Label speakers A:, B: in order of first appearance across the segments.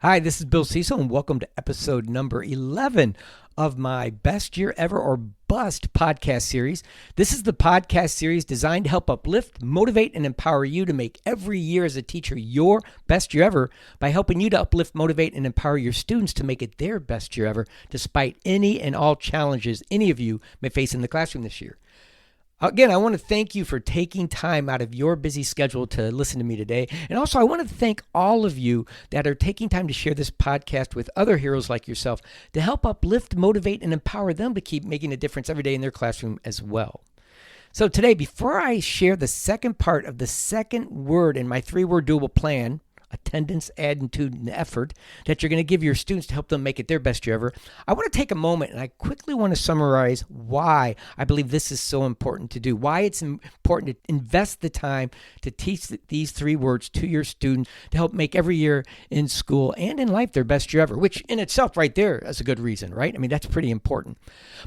A: Hi, this is Bill Cecil, and welcome to episode number 11 of my Best Year Ever or Bust podcast series. This is the podcast series designed to help uplift, motivate, and empower you to make every year as a teacher your best year ever by helping you to uplift, motivate, and empower your students to make it their best year ever despite any and all challenges any of you may face in the classroom this year. Again, I want to thank you for taking time out of your busy schedule to listen to me today. And also, I want to thank all of you that are taking time to share this podcast with other heroes like yourself to help uplift, motivate, and empower them to keep making a difference every day in their classroom as well. So today, before I share the second part of the second word in my 3-word doable plan, attendance, attitude, and effort that you're going to give your students to help them make it their best year ever, I want to take a moment and I quickly want to summarize why I believe this is so important to do, why it's important to invest the time to teach these 3 words to your students to help make every year in school and in life their best year ever, which in itself right there is a good reason, right? I mean, that's pretty important.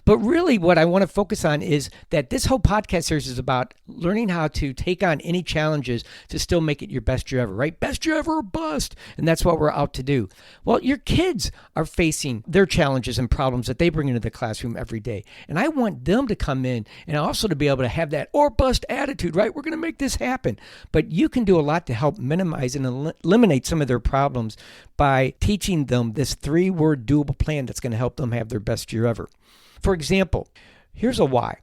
A: But really what I want to focus on is that this whole podcast series is about learning how to take on any challenges to still make it your best year ever, right? Best year ever or bust. And that's what we're out to do. Well, your kids are facing their challenges and problems that they bring into the classroom every day. And I want them to come in and also to be able to have that or bust attitude, right? We're going to make this happen. But you can do a lot to help minimize and eliminate some of their problems by teaching them this 3-word doable plan that's going to help them have their best year ever. For example, here's a why.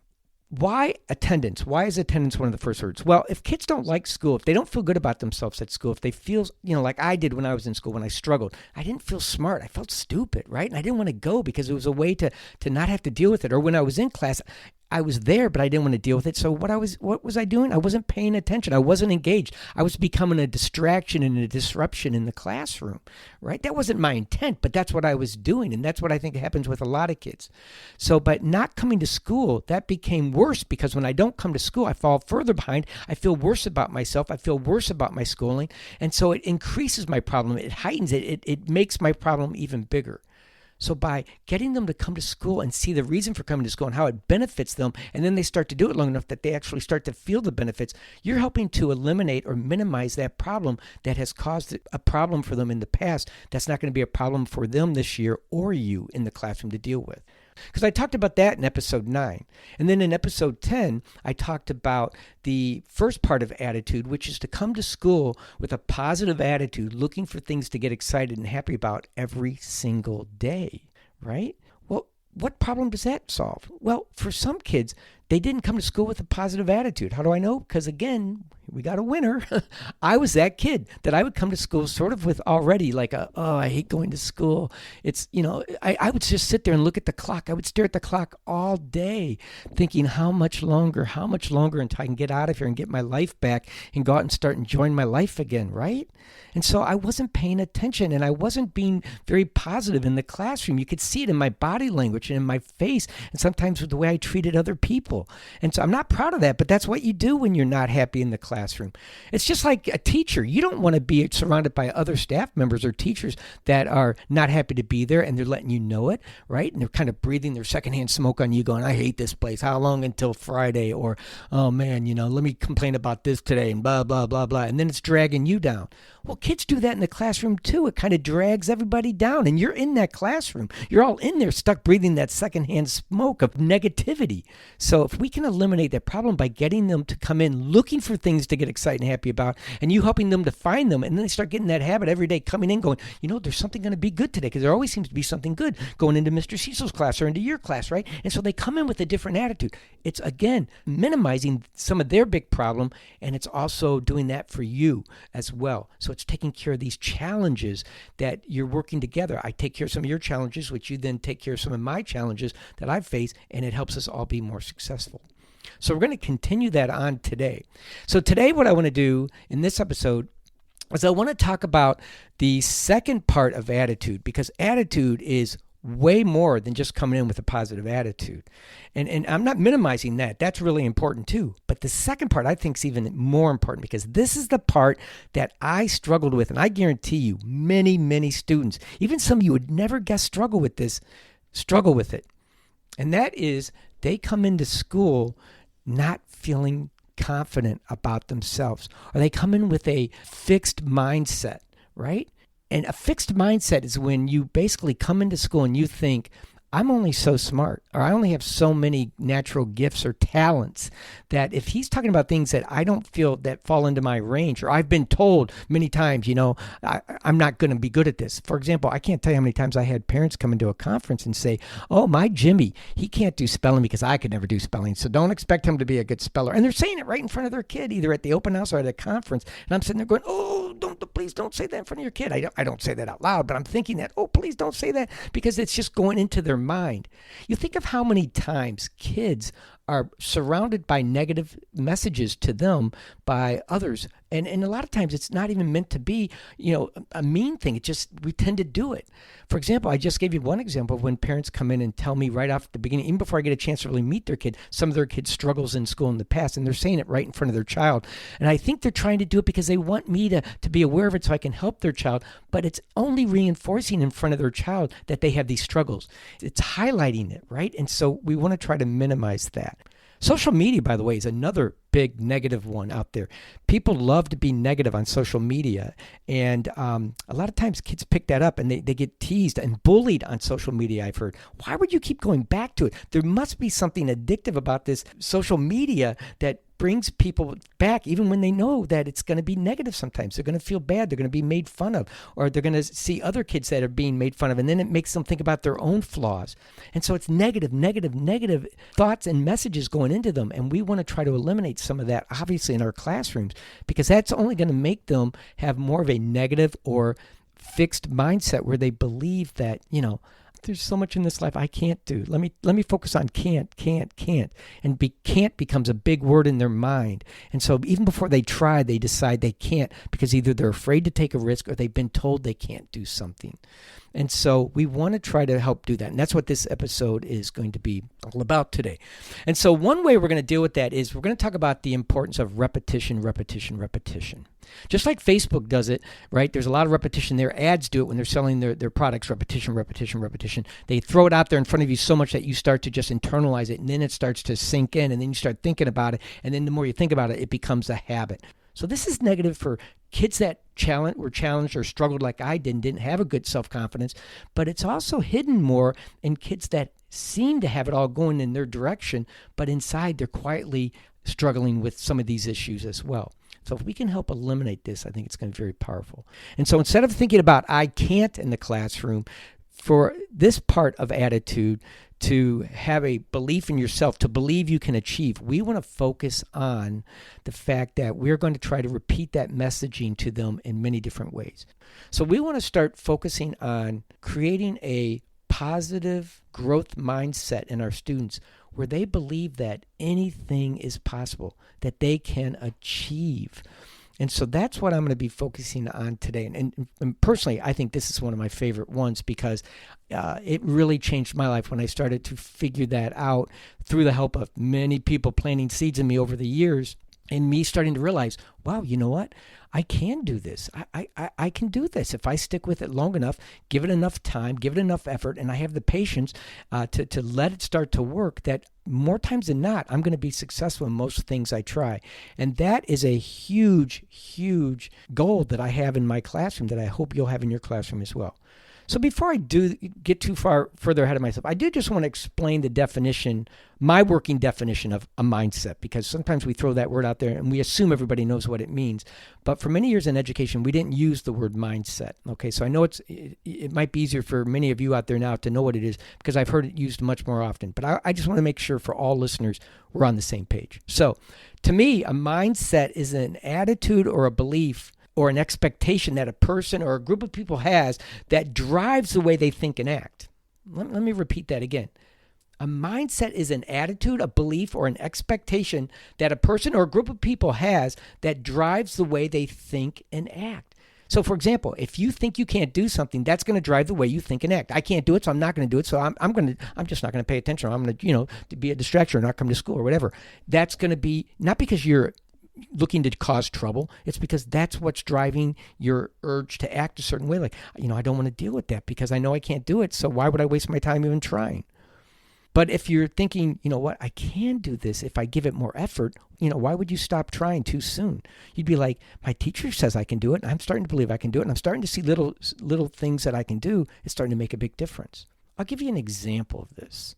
A: Why attendance? Why is attendance one of the first words? Well, if kids don't like school, if they don't feel good about themselves at school, if they feel, like I did when I was in school, when I struggled, I didn't feel smart. I felt stupid, right? And I didn't want to go because it was a way to not have to deal with it. Or when I was in class, I was there, but I didn't want to deal with it. So what was I doing? I wasn't paying attention. I wasn't engaged. I was becoming a distraction and a disruption in the classroom, right? That wasn't my intent, but that's what I was doing. And that's what I think happens with a lot of kids. So, but not coming to school, that became worse because when I don't come to school, I fall further behind. I feel worse about myself. I feel worse about my schooling. And so it increases my problem. It heightens it. It makes my problem even bigger. So by getting them to come to school and see the reason for coming to school and how it benefits them, and then they start to do it long enough that they actually start to feel the benefits, you're helping to eliminate or minimize that problem that has caused a problem for them in the past that's not going to be a problem for them this year or you in the classroom to deal with. Because I talked about that in episode 9. And then in episode 10, I talked about the first part of attitude, which is to come to school with a positive attitude, looking for things to get excited and happy about every single day, right? Well, what problem does that solve? Well, for some kids, they didn't come to school with a positive attitude. How do I know? Because again, we got a winner. I was that kid that I would come to school sort of with already like I hate going to school. It's, I would just sit there and look at the clock. I would stare at the clock all day thinking how much longer until I can get out of here and get my life back and go out and start enjoying my life again, right? And so I wasn't paying attention and I wasn't being very positive in the classroom. You could see it in my body language and in my face and sometimes with the way I treated other people. And so I'm not proud of that, but that's what you do when you're not happy in the classroom. It's just like a teacher. You don't want to be surrounded by other staff members or teachers that are not happy to be there and they're letting you know it, right? And they're kind of breathing their secondhand smoke on you going, I hate this place. How long until Friday? Or, oh man, let me complain about this today and blah, blah, blah, blah. And then it's dragging you down. Well, kids do that in the classroom too. It kind of drags everybody down and you're in that classroom. You're all in there stuck breathing that secondhand smoke of negativity. So if we can eliminate that problem by getting them to come in looking for things to get excited and happy about and you helping them to find them, and then they start getting that habit every day coming in going, there's something going to be good today because there always seems to be something good going into Mr. Cecil's class or into your class, right? And so they come in with a different attitude. It's, again, minimizing some of their big problem, and it's also doing that for you as well. So it's taking care of these challenges that you're working together. I take care of some of your challenges, which you then take care of some of my challenges that I've faced, and it helps us all be more successful. So we're going to continue that on today. So today what I want to do in this episode is I want to talk about the second part of attitude, because attitude is way more than just coming in with a positive attitude. And I'm not minimizing that. That's really important too. But the second part I think is even more important because this is the part that I struggled with. And I guarantee you many, many students, even some of you would never guess struggle with it. And that is they come into school not feeling confident about themselves, or they come in with a fixed mindset, right? And a fixed mindset is when you basically come into school and you think, I'm only so smart, or I only have so many natural gifts or talents that if he's talking about things that I don't feel that fall into my range, or I've been told many times, I'm not going to be good at this. For example, I can't tell you how many times I had parents come into a conference and say, oh, my Jimmy, he can't do spelling because I could never do spelling. So don't expect him to be a good speller. And they're saying it right in front of their kid, either at the open house or at a conference. And I'm sitting there going, oh, please don't say that in front of your kid. I don't say that out loud, but I'm thinking that, oh, please don't say that, because it's just going into their mind. You think of how many times kids are surrounded by negative messages to them by others. And a lot of times it's not even meant to be, a mean thing. We tend to do it. For example, I just gave you one example of when parents come in and tell me right off the beginning, even before I get a chance to really meet their kid, some of their kids' struggles in school in the past, and they're saying it right in front of their child. And I think they're trying to do it because they want me to be aware of it so I can help their child, but it's only reinforcing in front of their child that they have these struggles. It's highlighting it, right? And so we want to try to minimize that. Social media, by the way, is another big negative one out there. People love to be negative on social media. And a lot of times kids pick that up and they get teased and bullied on social media, I've heard. Why would you keep going back to it? There must be something addictive about this social media that brings people back, even when they know that it's going to be negative sometimes. They're going to feel bad. They're going to be made fun of, or they're going to see other kids that are being made fun of, and then it makes them think about their own flaws. And so it's negative thoughts and messages going into them, and we want to try to eliminate some of that, obviously, in our classrooms, because that's only going to make them have more of a negative or fixed mindset where they believe that, there's so much in this life I can't do. Let me focus on can't. And can't becomes a big word in their mind. And so even before they try, they decide they can't because either they're afraid to take a risk or they've been told they can't do something. And so we want to try to help do that. And that's what this episode is going to be all about today. And so one way we're going to deal with that is we're going to talk about the importance of repetition. Just like Facebook does it, right? There's a lot of repetition there. Ads do it when they're selling their products, repetition. They throw it out there in front of you so much that you start to just internalize it, and then it starts to sink in, and then you start thinking about it, and then the more you think about it, it becomes a habit. So this is negative for kids that were challenged or struggled like I did and didn't have a good self-confidence, but it's also hidden more in kids that seem to have it all going in their direction, but inside they're quietly struggling with some of these issues as well. So if we can help eliminate this, I think it's going to be very powerful. And so instead of thinking about I can't in the classroom, for this part of attitude to have a belief in yourself, to believe you can achieve, we want to focus on the fact that we're going to try to repeat that messaging to them in many different ways. So we want to start focusing on creating a positive growth mindset in our students where they believe that anything is possible, that they can achieve. And so that's what I'm going to be focusing on today. And personally, I think this is one of my favorite ones because it really changed my life when I started to figure that out through the help of many people planting seeds in me over the years, and me starting to realize, wow, you know what? I can do this. I can do this if I stick with it long enough, give it enough time, give it enough effort, and I have the patience to let it start to work, that more times than not, I'm going to be successful in most things I try. And that is a huge, huge goal that I have in my classroom that I hope you'll have in your classroom as well. So before I do get too further ahead of myself, I do just want to explain the definition, my working definition of a mindset, because sometimes we throw that word out there and we assume everybody knows what it means. But for many years in education, we didn't use the word mindset. Okay, so I know it might be easier for many of you out there now to know what it is because I've heard it used much more often. But I just want to make sure for all listeners we're on the same page. So to me, a mindset is an attitude or a belief or an expectation that a person or a group of people has that drives the way they think and act. Let me repeat that again. A mindset is an attitude, a belief, or an expectation that a person or a group of people has that drives the way they think and act. So, for example, if you think you can't do something, that's going to drive the way you think and act. I can't do it, so I'm not going to do it. So I'm just not going to pay attention. Or I'm going to be a distraction or not come to school or whatever. That's going to be not because you're looking to cause trouble. It's because that's what's driving your urge to act a certain way. Like, I don't want to deal with that because I know I can't do it. So why would I waste my time even trying? But if you're thinking, you know what, I can do this if I give it more effort, why would you stop trying too soon? You'd be like, my teacher says I can do it, and I'm starting to believe I can do it, and I'm starting to see little things that I can do. It's starting to make a big difference. I'll give you an example of this.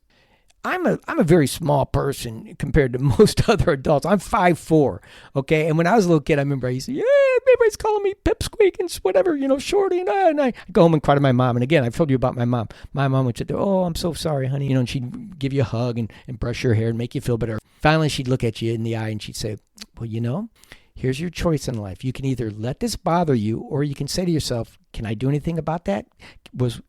A: I'm a very small person compared to most other adults. I'm 5'4", okay? And when I was a little kid, I remember I used to, everybody's calling me Pipsqueak and whatever, Shorty. And I go home and cry to my mom. And again, I've told you about my mom. My mom would say, oh, I'm so sorry, honey. And she'd give you a hug and brush your hair and make you feel better. Finally, she'd look at you in the eye and she'd say, well, here's your choice in life. You can either let this bother you, or you can say to yourself, can I do anything about that?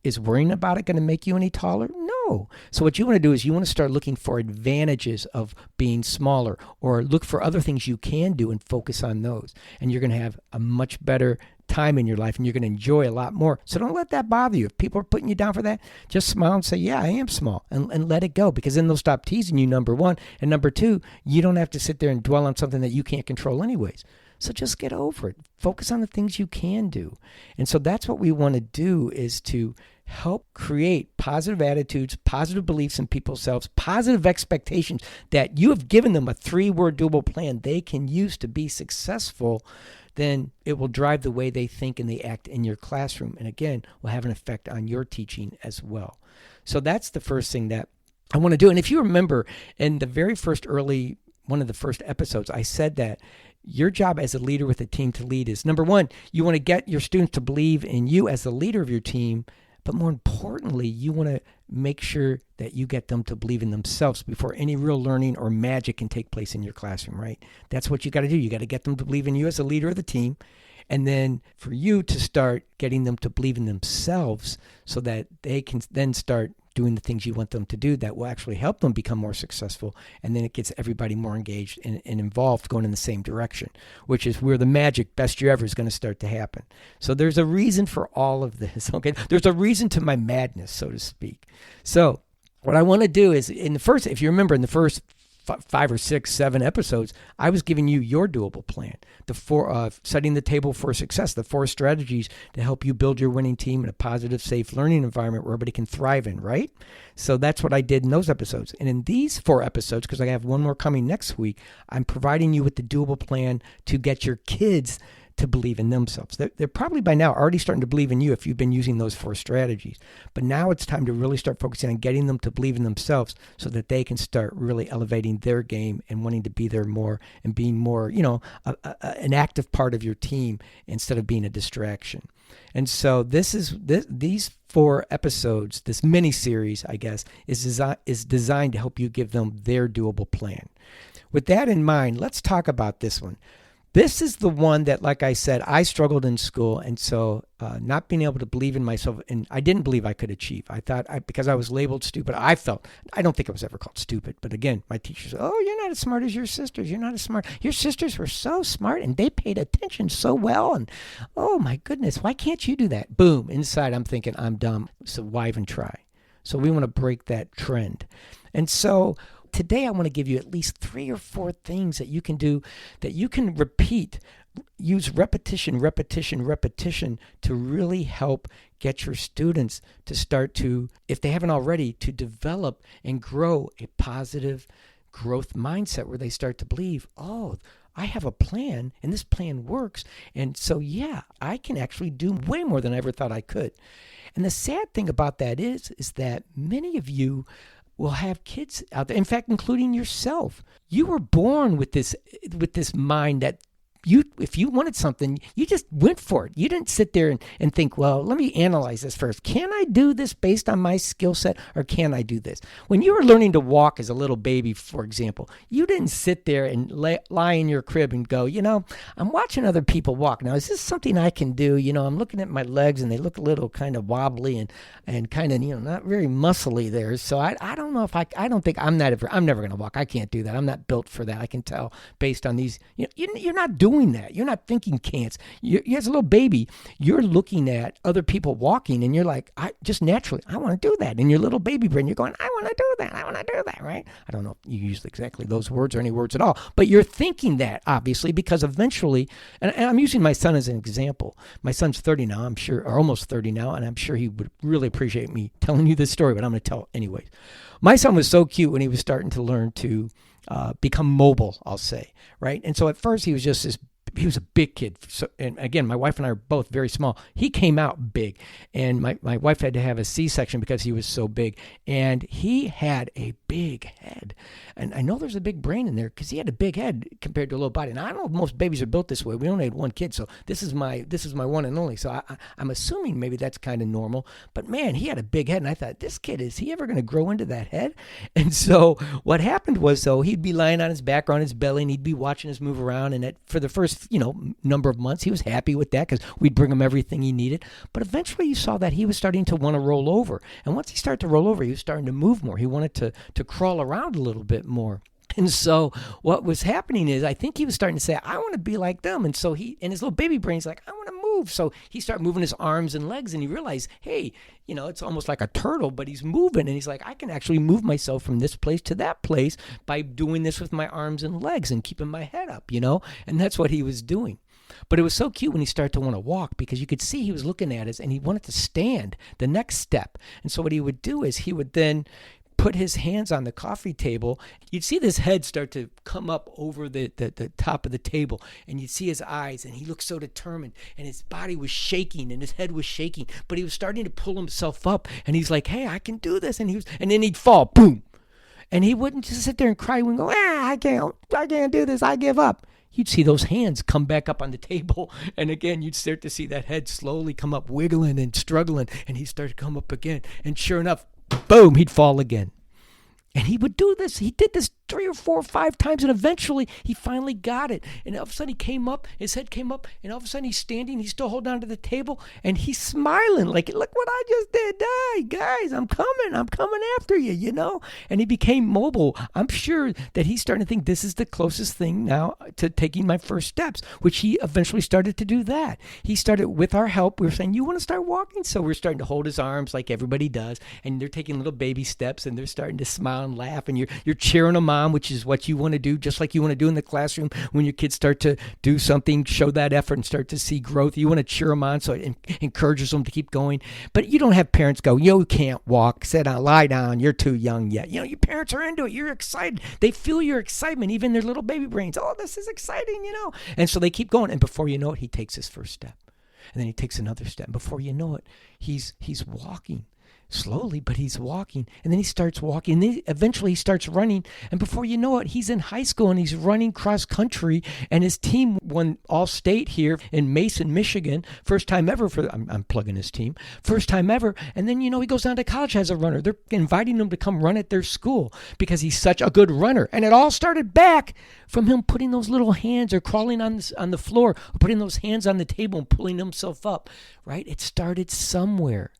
A: Is worrying about it going to make you any taller? No. So what you want to do is you want to start looking for advantages of being smaller, or look for other things you can do and focus on those. And you're going to have a much better time in your life, and you're going to enjoy a lot more. So don't let that bother you. If people are putting you down for that, just smile and say, yeah, I am small, and let it go, because then they'll stop teasing you, number one. And number two, you don't have to sit there and dwell on something that you can't control anyways. So just get over it. Focus on the things you can do. And so that's what we want to do, is to help create positive attitudes, positive beliefs in people's selves, positive expectations that you have given them a 3-word doable plan they can use to be successful. Then it will drive the way they think and they act in your classroom. And again, will have an effect on your teaching as well. So that's the first thing that I want to do. And if you remember in the very first one of the first episodes, I said that your job as a leader with a team to lead is, number one, you want to get your students to believe in you as the leader of your team. But more importantly, you want to make sure that you get them to believe in themselves before any real learning or magic can take place in your classroom, right? That's what you got to do. You got to get them to believe in you as a leader of the team. And then for you to start getting them to believe in themselves so that they can then start doing the things you want them to do that will actually help them become more successful. And then it gets everybody more engaged and involved, going in the same direction, which is where the magic best year ever is going to start to happen. So there's a reason for all of this, okay? There's a reason to my madness, so to speak. So what I want to do is, if you remember, in the first 5 or 6, 7 episodes, I was giving you your doable plan, the 4 setting the table for success, the 4 strategies to help you build your winning team in a positive, safe learning environment where everybody can thrive in, right? So that's what I did in those episodes. And in these 4 episodes, because I have one more coming next week, I'm providing you with the doable plan to get your kids to believe in themselves. They're probably by now already starting to believe in you if you've been using those 4 strategies. But now it's time to really start focusing on getting them to believe in themselves so that they can start really elevating their game and wanting to be there more and being more, an active part of your team instead of being a distraction. And so these 4 episodes, this mini series, I guess, is designed to help you give them their doable plan. With that in mind, let's talk about this one. This is the one that, like I said, I struggled in school, and so not being able to believe in myself, and I didn't believe I could achieve. I thought because I was labeled stupid, I don't think I was ever called stupid, but again, my teacher said, oh, you're not as smart as your sisters. You're not as smart. Your sisters were so smart, and they paid attention so well, and oh my goodness, why can't you do that? Boom, inside I'm thinking I'm dumb, so why even try? So we want to break that trend. And so today I want to give you at least 3 or 4 things that you can do, that you can repeat. Use repetition to really help get your students to start to, if they haven't already, to develop and grow a positive growth mindset where they start to believe, oh, I have a plan and this plan works. And so, yeah, I can actually do way more than I ever thought I could. And the sad thing about that is that many of you will have kids out there, in fact, including yourself. You were born with this mind that if you wanted something, you just went for it. You didn't sit there and think, well, let me analyze this first. Can I do this based on my skill set, or can I do this? When you were learning to walk as a little baby, for example, you didn't sit there and lie in your crib and go, I'm watching other people walk. Now, is this something I can do? I'm looking at my legs and they look a little kind of wobbly and kind of, not very muscly there. So I don't know if I'm never going to walk. I can't do that. I'm not built for that. I can tell based on these, you're not doing doing that. You're not thinking can'ts. You as a little baby, you're looking at other people walking and you're like, just naturally, I want to do that. In your little baby brain, you're going, I want to do that. I want to do that, right? I don't know if you use exactly those words or any words at all, but you're thinking that, obviously, because eventually, and I'm using my son as an example. My son's 30 now, I'm sure, or almost 30 now, and I'm sure he would really appreciate me telling you this story, but I'm going to tell it anyways. My son was so cute when he was starting to learn to become mobile, I'll say, right? And so at first he was just he was a big kid. So, and again, my wife and I are both very small. He came out big, and my wife had to have a C-section because he was so big, and he had a big head. And I know there's a big brain in there because he had a big head compared to a little body. And I don't know if most babies are built this way. We only had one kid, so this is my one and only. So I'm assuming maybe that's kind of normal. But man, he had a big head, and I thought, this kid, is he ever going to grow into that head? And so what happened was, he'd be lying on his back or on his belly, and he'd be watching us move around. And for the first number of months, he was happy with that because we'd bring him everything he needed. But eventually you saw that he was starting to want to roll over. And once he started to roll over, he was starting to move more. He wanted to crawl around a little bit more. And so what was happening is, I think he was starting to say, I want to be like them. And so he, in his little baby brain's like, I want to move. So he started moving his arms and legs, and he realized, hey, it's almost like a turtle, but he's moving. And he's like, I can actually move myself from this place to that place by doing this with my arms and legs and keeping my head up, and that's what he was doing. But it was so cute when he started to want to walk, because you could see he was looking at us and he wanted to stand the next step. And so what he would do is he would then put his hands on the coffee table. You'd see this head start to come up over the top of the table, and you'd see his eyes, and he looked so determined, and his body was shaking and his head was shaking, but he was starting to pull himself up, and he's like, hey, I can do this. And then he'd fall, boom. And he wouldn't just sit there and cry and go, I can't do this, I give up. You'd see those hands come back up on the table. And again, you'd start to see that head slowly come up, wiggling and struggling. And he'd start to come up again. And sure enough, boom, he'd fall again. And he would do this. He did this 3 or 4 or 5 times, and eventually he finally got it. And all of a sudden he came up, his head came up, and all of a sudden he's standing, he's still holding on to the table, and he's smiling like, look what I just did. Hey, guys, I'm coming after you, And he became mobile. I'm sure that he's starting to think this is the closest thing now to taking my first steps, which he eventually started to do that. He started, with our help, we were saying, you want to start walking? So we're starting to hold his arms like everybody does, and they're taking little baby steps, and they're starting to smile and laugh, and you're cheering them on, which is what you want to do, just like you want to do in the classroom when your kids start to do something, show that effort and start to see growth. You want to cheer them on so it encourages them to keep going. But you don't have parents go, you can't walk, sit down, lie down, you're too young yet. Your parents are into it. You're excited. They feel your excitement, even their little baby brains. Oh, this is exciting, And so they keep going. And before you know it, he takes his first step. And then he takes another step. Before you know it, he's walking. Slowly, but he's walking, and then he starts walking, and then eventually he starts running, and before you know it, he's in high school and he's running cross country, and his team won all state here in Mason, Michigan, first time ever I'm plugging his team, first time ever. And then he goes down to college as a runner. They're inviting him to come run at their school because he's such a good runner. And it all started back from him putting those little hands, or crawling on the floor, or putting those hands on the table and pulling himself up, right? It started somewhere.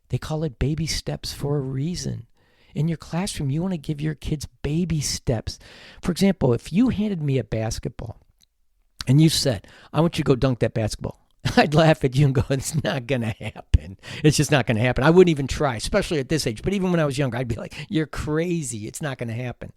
A: They call it baby steps for a reason. In your classroom, you want to give your kids baby steps. For example, if you handed me a basketball and you said, I want you to go dunk that basketball, I'd laugh at you and go, it's not going to happen. It's just not going to happen. I wouldn't even try, especially at this age. But even when I was younger, I'd be like, you're crazy. It's not going to happen.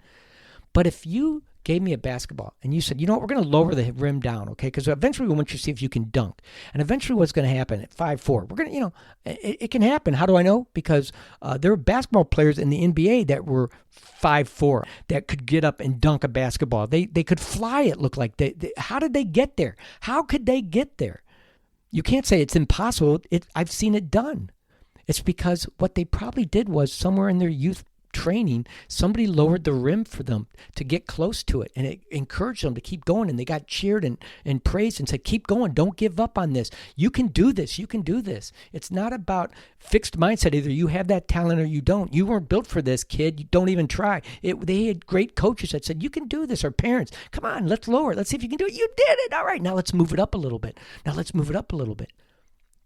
A: But if you gave me a basketball and you said, we're going to lower the rim down, okay? Because eventually we want you to see if you can dunk. And eventually what's going to happen at 5'4", we're going to, it can happen. How do I know? Because there were basketball players in the NBA that were 5'4", that could get up and dunk a basketball. They could fly, it looked like. How did they get there? How could they get there? You can't say it's impossible. I've seen it done. It's because what they probably did was, somewhere in their youth training, somebody lowered the rim for them to get close to it, and it encouraged them to keep going, and they got cheered and praised and said, keep going, don't give up on this. You can do this. You can do this. It's not about fixed mindset. Either you have that talent or you don't. You weren't built for this, kid. You don't even try. They had great coaches that said, you can do this, or parents, come on, let's lower it. Let's see if you can do it. You did it. All right, now let's move it up a little bit.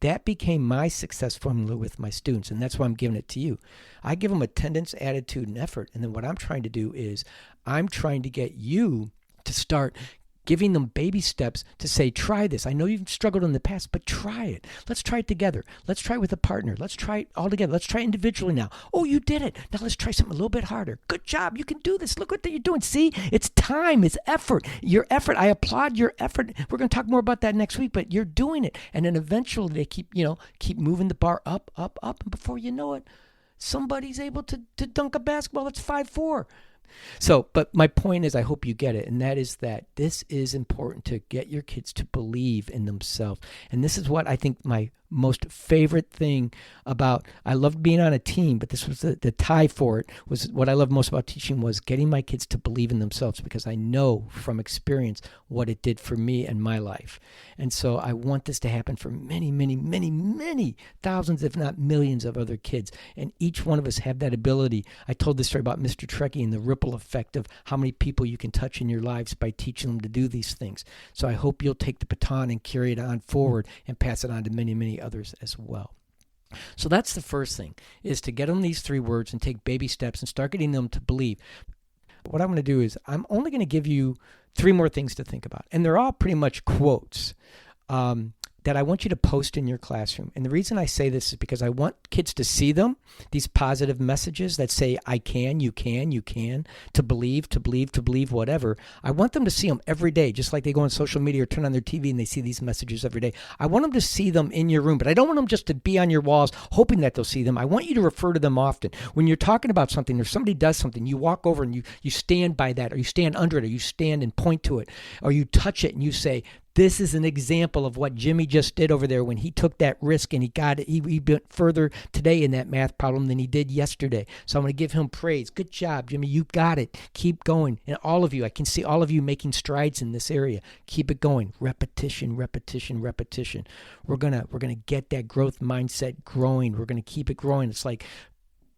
A: That became my success formula with my students, and that's why I'm giving it to you. I give them attendance, attitude, and effort, and then what I'm trying to do is I'm trying to get you to start giving them baby steps to say, try this. I know you've struggled in the past, but try it. Let's try it together. Let's try it with a partner. Let's try it all together. Let's try it individually now. Oh, you did it. Now let's try something a little bit harder. Good job. You can do this. Look what you're doing. See, it's time. It's effort. Your effort. I applaud your effort. We're going to talk more about that next week, but you're doing it. And then eventually they keep moving the bar up, up, up. And before you know it, somebody's able to dunk a basketball that's 5'4". So, but my point is, I hope you get it, and that is that this is important to get your kids to believe in themselves. And this is what I think my most favorite thing about, I loved being on a team, but this was the tie for it, was what I loved most about teaching was getting my kids to believe in themselves, because I know from experience what it did for me and my life. And so I want this to happen for many, many, many, many thousands, if not millions of other kids. And each one of us have that ability. I told this story about Mr. Trekkie and the ripple effect of how many people you can touch in your lives by teaching them to do these things. So I hope you'll take the baton and carry it on forward and pass it on to many, many others as well. So that's the first thing, is to get them these 3 words and take baby steps and start getting them to believe. What I'm going to do is I'm only going to give you 3 more things to think about. And they're all pretty much quotes that I want you to post in your classroom. And the reason I say this is because I want kids to see them, these positive messages that say, I can, you can, to believe, whatever. I want them to see them every day, just like they go on social media or turn on their TV and they see these messages every day. I want them to see them in your room, but I don't want them just to be on your walls hoping that they'll see them. I want you to refer to them often. When you're talking about something or somebody does something, you walk over and you stand by that, or you stand under it, or you stand and point to it, or you touch it and you say, this is an example of what Jimmy just did over there when he took that risk and he got it. He went further today in that math problem than he did yesterday. So I'm going to give him praise. Good job, Jimmy. You got it. Keep going. And all of you, I can see all of you making strides in this area. Keep it going. Repetition, repetition, repetition. We're gonna get that growth mindset growing. We're going to keep it growing. It's like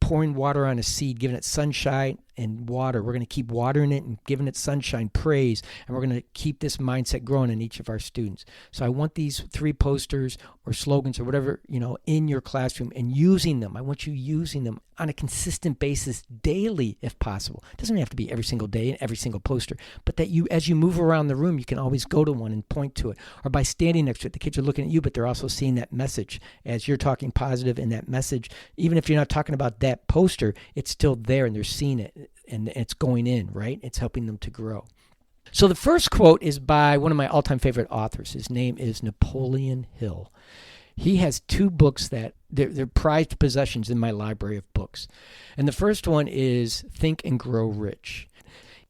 A: pouring water on a seed, giving it sunshine and water. We're going to keep watering it and giving it sunshine, praise, and we're going to keep this mindset growing in each of our students. So I want these 3 posters or slogans or whatever, in your classroom and using them. I want you using them on a consistent basis daily if possible. It doesn't have to be every single day and every single poster, but that you, as you move around the room, you can always go to one and point to it. Or by standing next to it, the kids are looking at you, but they're also seeing that message as you're talking positive in that message. Even if you're not talking about that poster, it's still there and they're seeing it. And it's going in, right? It's helping them to grow. So the first quote is by one of my all-time favorite authors. His name is Napoleon Hill. He has 2 books that they're prized possessions in my library of books. And the first one is Think and Grow Rich.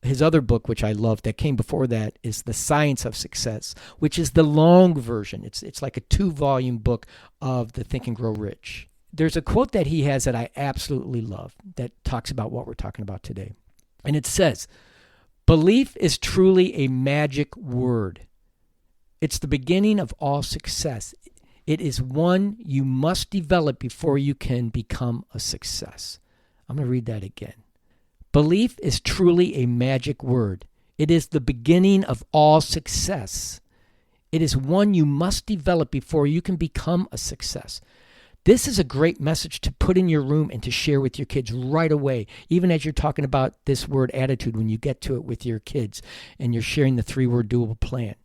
A: His other book, which I love, that came before that, is The Science of Success, which is the long version. It's like a 2-volume book of the Think and Grow Rich. There's a quote that he has that I absolutely love that talks about what we're talking about today. And it says, belief is truly a magic word. It's the beginning of all success. It is one you must develop before you can become a success. I'm going to read that again. Belief is truly a magic word. It is the beginning of all success. It is one you must develop before you can become a success. This is a great message to put in your room and to share with your kids right away, even as you're talking about this word attitude when you get to it with your kids and you're sharing the 3-word doable plan.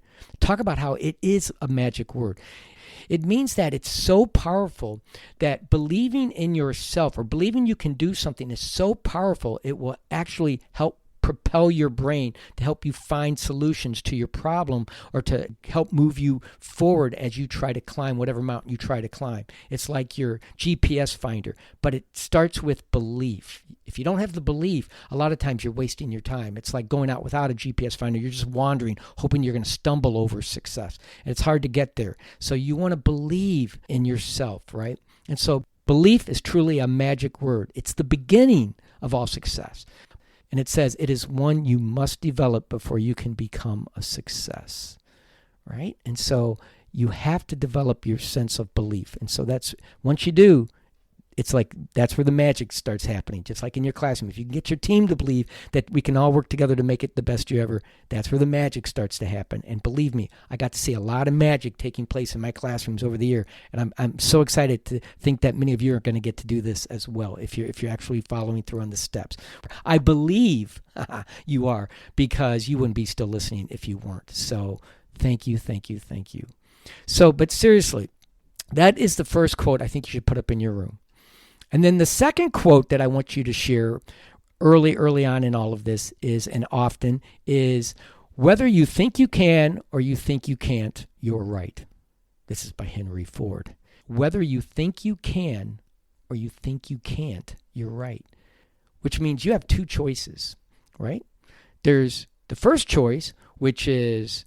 A: Talk about how it is a magic word. It means that it's so powerful that believing in yourself or believing you can do something is so powerful, it will actually help propel your brain to help you find solutions to your problem or to help move you forward as you try to climb whatever mountain you try to climb. It's like your GPS finder, but it starts with belief. If you don't have the belief, a lot of times you're wasting your time. It's like going out without a GPS finder. You're just wandering, hoping you're going to stumble over success. And it's hard to get there. So you want to believe in yourself, right? And so belief is truly a magic word. It's the beginning of all success. And it says it is one you must develop before you can become a success, right? And so you have to develop your sense of belief. And so that's, once you do, it's like that's where the magic starts happening, just like in your classroom. If you can get your team to believe that we can all work together to make it the best year ever, that's where the magic starts to happen. And believe me, I got to see a lot of magic taking place in my classrooms over the year, and I'm so excited to think that many of you are going to get to do this as well if you're actually following through on the steps. I believe you are, because you wouldn't be still listening if you weren't. So thank you. So, but seriously, that is the first quote I think you should put up in your room. And then the second quote that I want you to share early on in all of this is, and often, is whether you think you can or you think you can't, you're right. This is by Henry Ford. Whether you think you can or you think you can't, you're right. Which means you have two choices, right? There's the first choice, which is,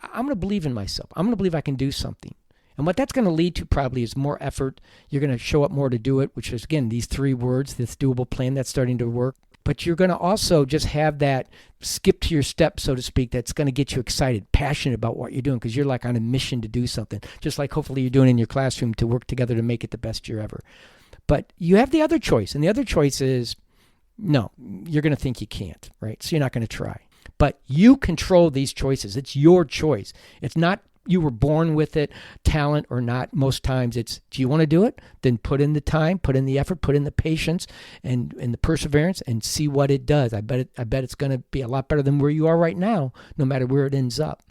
A: I'm going to believe in myself. I'm going to believe I can do something. And what that's going to lead to probably is more effort. You're going to show up more to do it, which is, again, these 3 words, this doable plan that's starting to work. But you're going to also just have that skip to your step, so to speak, that's going to get you excited, passionate about what you're doing, because you're like on a mission to do something, just like hopefully you're doing in your classroom to work together to make it the best year ever. But you have the other choice, and the other choice is, no, you're going to think you can't, right? So you're not going to try. But you control these choices. It's your choice. It's not you were born with it, talent or not. Most times it's, do you want to do it? Then put in the time, put in the effort, put in the patience and the perseverance, and see what it does. I bet it's going to be a lot better than where you are right now, no matter where it ends up.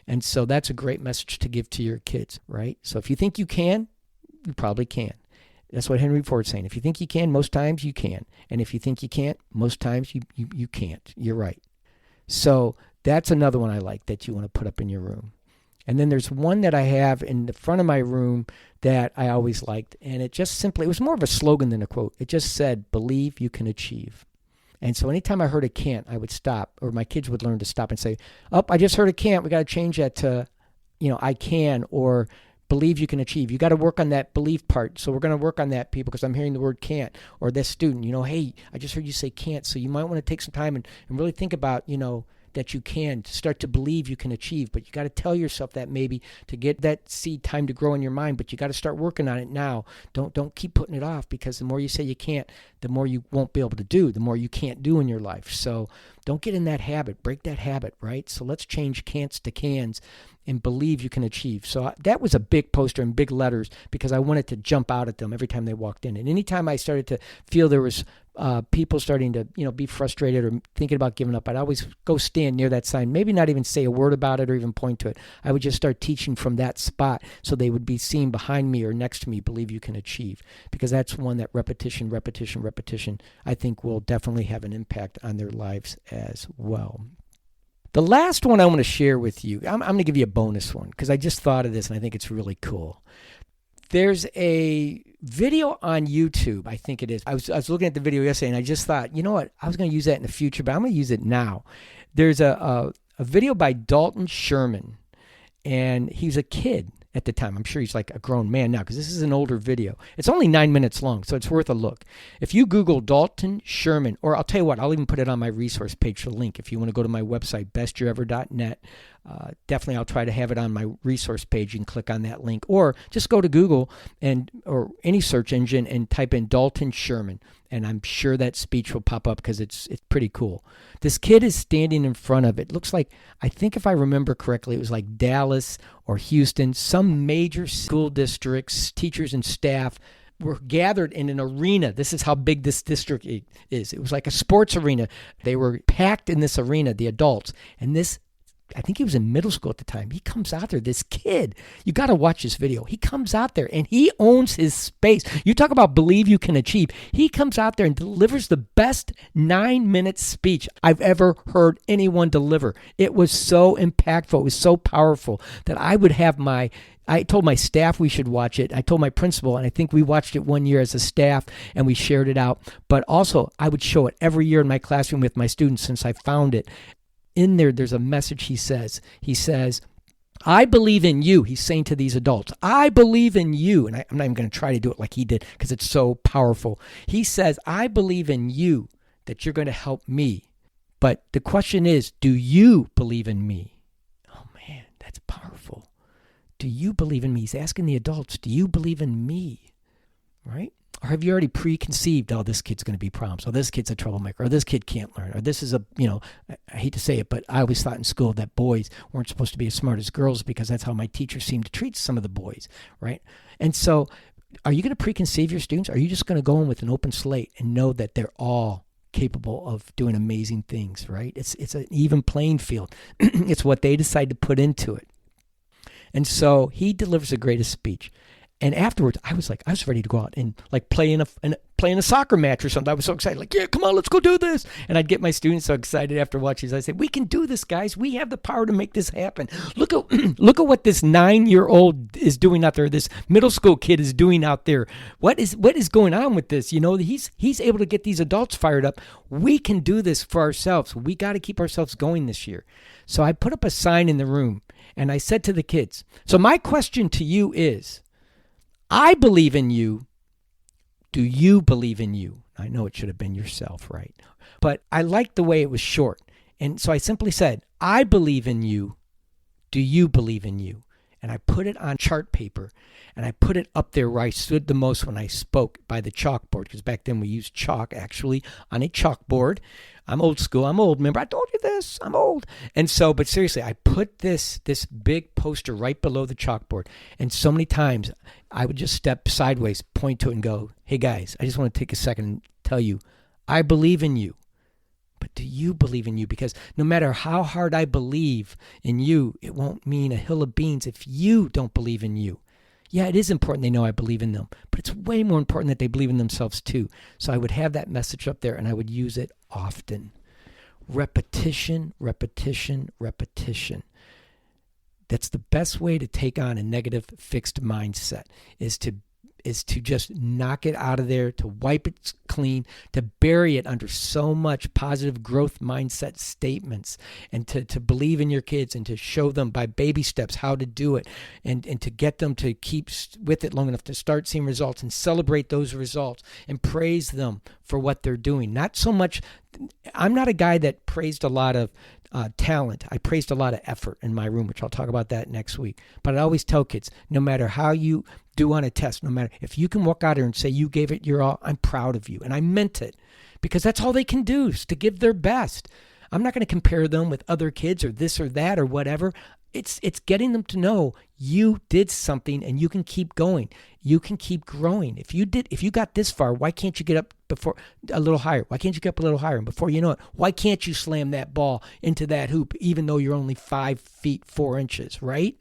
A: And so that's a great message to give to your kids, right? So if you think you can, you probably can. That's what Henry Ford's saying. If you think you can, most times you can. And if you think you can't, most times you can't. You're right. So that's another one I like that you want to put up in your room. And then there's one that I have in the front of my room that I always liked. And it was more of a slogan than a quote. It just said, believe you can achieve. And so anytime I heard a can't, I would stop, or my kids would learn to stop and say, I just heard a can't. We got to change that to, I can, or believe you can achieve. You got to work on that belief part. So we're going to work on that, people, because I'm hearing the word can't. Or this student, hey, I just heard you say can't. So you might want to take some time and really think about, that you can, to start to believe you can achieve. But you got to tell yourself that, maybe, to get that seed time to grow in your mind. But you got to start working on it now. Don't keep putting it off, because the more you say you can't, the more you won't be able to do, the more you can't do in your life. So don't get in that habit. Break that habit, right? So let's change can'ts to cans and believe you can achieve. So that was a big poster in big letters, because I wanted to jump out at them every time they walked in. And anytime I started to feel there was people starting to, be frustrated or thinking about giving up, I'd always go stand near that sign, maybe not even say a word about it or even point to it. I would just start teaching from that spot, so they would be seen behind me or next to me, believe you can achieve, because that's one that repetition, I think will definitely have an impact on their lives as well. The last one I want to share with you, I'm going to give you a bonus one, because I just thought of this and I think it's really cool. There's a video on YouTube, I think it is. I was looking at the video yesterday, and I just thought, you know what? I was going to use that in the future, but I'm going to use it now. There's a video by Dalton Sherman, and he's a kid at the time. I'm sure he's like a grown man now, because this is an older video. It's only 9 minutes long, so it's worth a look. If you Google Dalton Sherman, or I'll tell you what, I'll even put it on my resource page, the link, if you want to go to my website, bestyearever.net. Definitely I'll try to have it on my resource page. You can click on that link, or just go to Google or any search engine and type in Dalton Sherman, and I'm sure that speech will pop up, because it's pretty cool. This kid is standing in front of it. Looks like, I think if I remember correctly, it was like Dallas or Houston, some major school districts, teachers and staff were gathered in an arena. This is how big this district is. It was like a sports arena. They were packed in this arena, the adults, and this, I think he was in middle school at the time. He comes out there, this kid, you got to watch this video. He comes out there and he owns his space. You talk about believe you can achieve. He comes out there and delivers the best 9-minute speech I've ever heard anyone deliver. It was so impactful. It was so powerful that I told my staff we should watch it. I told my principal, and I think we watched it one year as a staff and we shared it out. But also, I would show it every year in my classroom with my students since I found it. In there's a message he says. He says, I believe in you. He's saying to these adults, I believe in you. And I'm not even going to try to do it like he did, because it's so powerful. He says, I believe in you, that you're going to help me. But the question is, do you believe in me? Oh man, that's powerful. Do you believe in me? He's asking the adults, do you believe in me? Right? have you already preconceived, oh, this kid's going to be problems, or this kid's a troublemaker, or this kid can't learn, or this is I hate to say it, but I always thought in school that boys weren't supposed to be as smart as girls because that's how my teachers seemed to treat some of the boys, right? And so are you going to preconceive your students? Are you just going to go in with an open slate and know that they're all capable of doing amazing things, right? It's an even playing field. It's what they decide to put into it. And so he delivers the greatest speech. And afterwards, I was ready to go out and like play in a soccer match or something. I was so excited, like, yeah, come on, let's go do this. And I'd get my students so excited after watching this. I said, we can do this, guys. We have the power to make this happen. Look at what this 9-year-old is doing out there. This middle school kid is doing out there. What is going on with this? He's able to get these adults fired up. We can do this for ourselves. We got to keep ourselves going this year. So I put up a sign in the room and I said to the kids, so my question to you is, I believe in you. Do you believe in you? I know it should have been yourself, right? But I liked the way it was short. And so I simply said, I believe in you. Do you believe in you? And I put it on chart paper and I put it up there where I stood the most when I spoke by the chalkboard, because back then we used chalk actually on a chalkboard. I'm old school. I'm old. Remember, I told you this. I'm old. And so, but seriously, I put this big poster right below the chalkboard. And so many times I would just step sideways, point to it and go, hey guys, I just want to take a second and tell you, I believe in you. But do you believe in you? Because no matter how hard I believe in you, it won't mean a hill of beans if you don't believe in you. Yeah, it is important they know I believe in them, but it's way more important that they believe in themselves too. So I would have that message up there and I would use it often. Repetition, repetition, repetition. That's the best way to take on a negative fixed mindset, is to just knock it out of there, to wipe it clean, to bury it under so much positive growth mindset statements, and to believe in your kids and to show them by baby steps how to do it, and to get them to keep with it long enough to start seeing results and celebrate those results and praise them for what they're doing. Not so much, I'm not a guy that praised a lot of talent. I praised a lot of effort in my room, which I'll talk about that next week. But I always tell kids, no matter how you do on a test, no matter if you can walk out here and say you gave it your all, I'm proud of you. And I meant it, because that's all they can do is to give their best. I'm not going to compare them with other kids or this or that or whatever. It's getting them to know you did something and you can keep going. You can keep growing. If you got this far, why can't you get up before a little higher? Why can't you get up a little higher? And before you know it, why can't you slam that ball into that hoop even though you're only 5 feet 4 inches, right?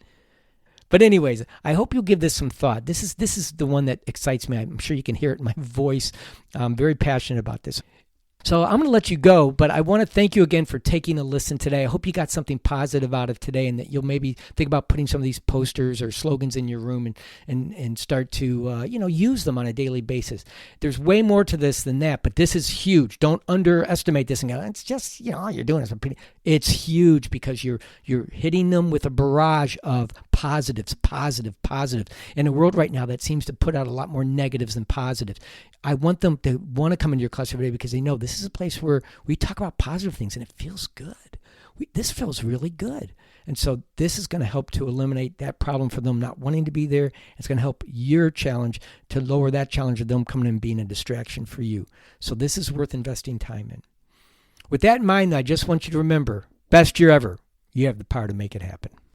A: But anyways, I hope you'll give this some thought. This is the one that excites me. I'm sure you can hear it in my voice. I'm very passionate about this. So I'm going to let you go, but I want to thank you again for taking a listen today. I hope you got something positive out of today, and that you'll maybe think about putting some of these posters or slogans in your room and start to use them on a daily basis. There's way more to this than that, but this is huge. Don't underestimate this and go, it's just, all you're doing is it's huge, because you're hitting them with a barrage of positives, positive. In a world right now that seems to put out a lot more negatives than positives. I want them to want to come into your class every day, because they know this is a place where we talk about positive things and it feels good. This feels really good. And so this is going to help to eliminate that problem for them not wanting to be there. It's going to help your challenge to lower that challenge of them coming and being a distraction for you. So this is worth investing time in. With that in mind, I just want you to remember, best year ever. You have the power to make it happen.